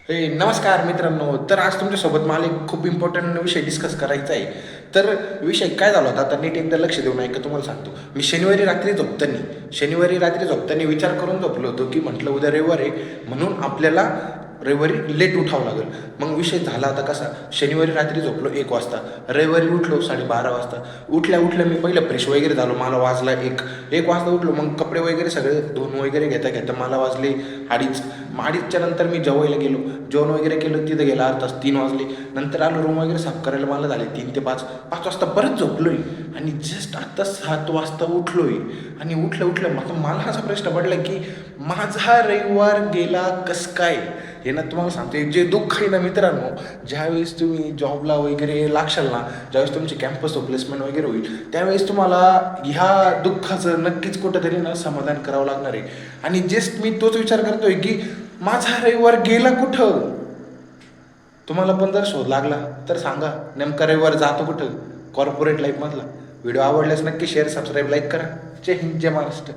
नमस्कार मित्रांनो. तर आज तुमच्यासोबत मला एक खूप इम्पॉर्टंट विषय डिस्कस करायचा आहे. तर विषय काय झाला होता, आता नीट एकदा लक्ष देऊन ऐका, तुम्हाला सांगतो. मी शनिवारी रात्री झोपताना विचार करून झोपलो होतो, की म्हटलं उद्या रविवार आहे, म्हणून आपल्याला रविवारी लेट उठावं लागेल. मग विषय झाला आता कसा, शनिवारी रात्री झोपलो 1 वाजता, रविवारी उठलो 12:30 वाजता. उठल्या मी पहिलं फ्रेश वगैरे झालो, मला वाजला 1 वाजता उठलो. मग कपडे वगैरे सगळे धुवून वगैरे घेता मला वाजले 2:30. मग 2:30च्या नंतर मी जेवायला गेलो, जेवण वगैरे केलं, तिथं गेला अर्धा तास, 3 वाजले. नंतर आलो, रूम वगैरे साफ करायला मला झाले 3 ते 5 वाजता परत झोपलोय. आणि जस्ट आता 7 वाजता उठलोय. आणि उठलं मला असा प्रश्न पडला, की माझा रविवार गेला कसं काय. हे ना तुम्हाला सांगते, जे दुःख आहे ना मित्रांनो, ज्यावेळेस तुम्ही जॉबला वगैरे लागशाल ना, ज्यावेळेस तुमची कॅम्पस प्लेसमेंट वगैरे होईल, त्यावेळेस तुम्हाला ह्या दुःखाचं नक्कीच कुठंतरी ना समाधान करावं लागणार आहे. आणि जस्ट मी तोच विचार करतोय, की माझा रविवार गेला कुठं. तुम्हाला पण जर शोध लागला तर सांगा, नेमका रविवार जातो कुठं कॉर्पोरेट लाईफमधला. व्हिडिओ आवडल्यास नक्की शेअर, सबस्क्राईब, लाईक करा. जय हिंद, जय महाराष्ट्र.